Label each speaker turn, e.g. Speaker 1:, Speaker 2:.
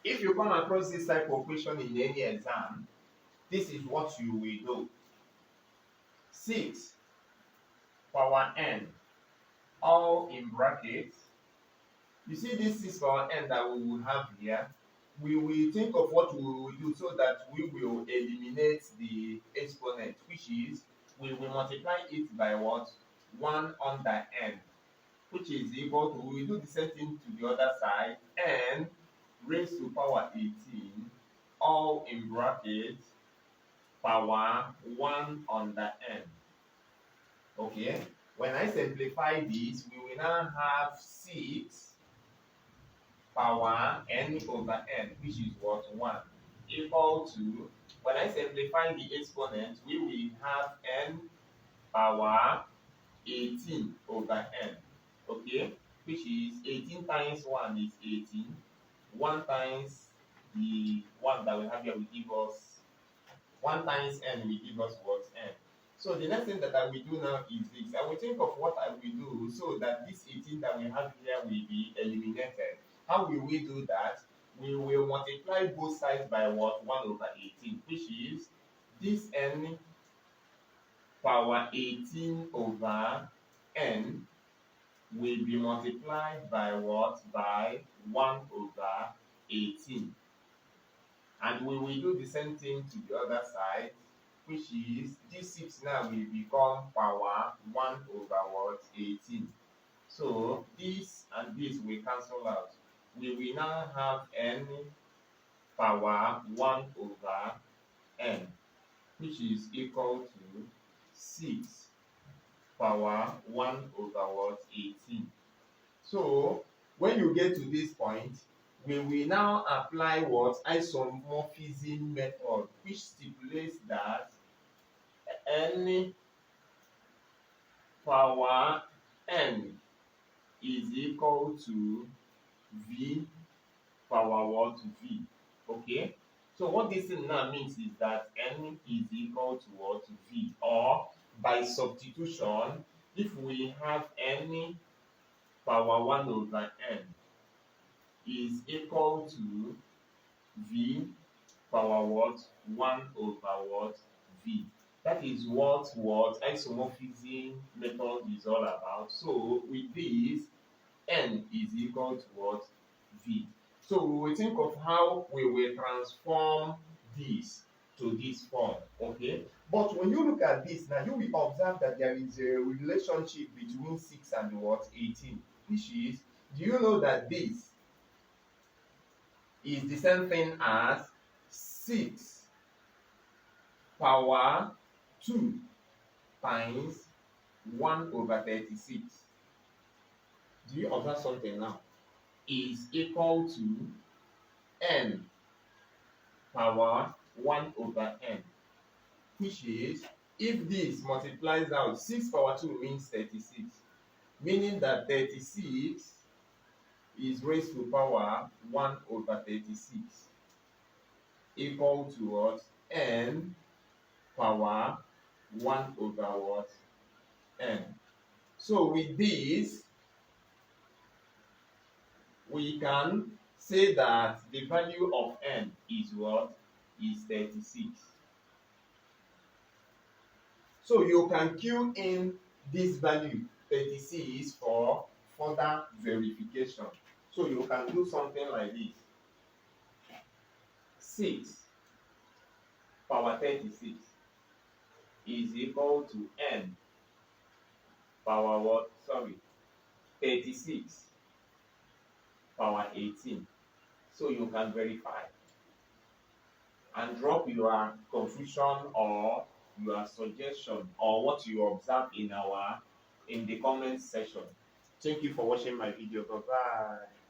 Speaker 1: If you come across this type of question in any exam, this is what you will do. 6 power n, all in brackets. You see this 6 power n that we will have here, we will think of what we will do so that we will eliminate the exponent, which is we will multiply it by what? 1 under n, which is equal to, we will do the same thing to the other side, n raised to power 18, all in brackets, power 1 under n. Okay, when I simplify this, we will now have 6 power n over n, which is what? 1, equal to, when I simplify the exponent, we will have n power 18 over n. Okay, which is 18 times 1 is 18. 1 times the 1 that we have here will give us 1 times n will give us what? N. So the next thing that I will do now is this. I will think of what I will do so that this 18 that we have here will be eliminated. How will we do that? We will multiply both sides by what? 1 over 18, which is this n power 18 over n will be multiplied by what? By 1 over 18. And we will do the same thing to the other side, which is this 6 now will become power 1 over what? 18. So this and this will cancel out. We will now have n power 1 over n, which is equal to 6 power 1 over what? 18. So when you get to this point, we will now apply what? Isomorphism method, which stipulates that n power n is equal to v power what? V. Okay, so what this thing now means is that n is equal to what? V, or by substitution, if we have n power 1 over n is equal to v power what? 1 over what? V. That is what isomorphism method is all about. So with this, n is equal to what? V. So we will think of how we will transform this to this form. Okay, but when you look at this now, you will observe that there is a relationship between 6 and what? 18, which is, do you know that this is the same thing as 6 power 2 times 1 over 36? Do you observe something now? Is equal to n power 1 over n, which is, if this multiplies out, 6 power 2 means 36, meaning that 36 is raised to power 1 over 36, equal to what? N power 1 over what? N. So with this, we can say that the value of n is what? Is 36. So you can cue in this value 36 for further verification. So you can do something like this. 6 power 36 is equal to n power what? 36 power 18. So you can verify and drop your confusion or your suggestion or what you observe in the comment section. Thank you for watching my video. Bye bye.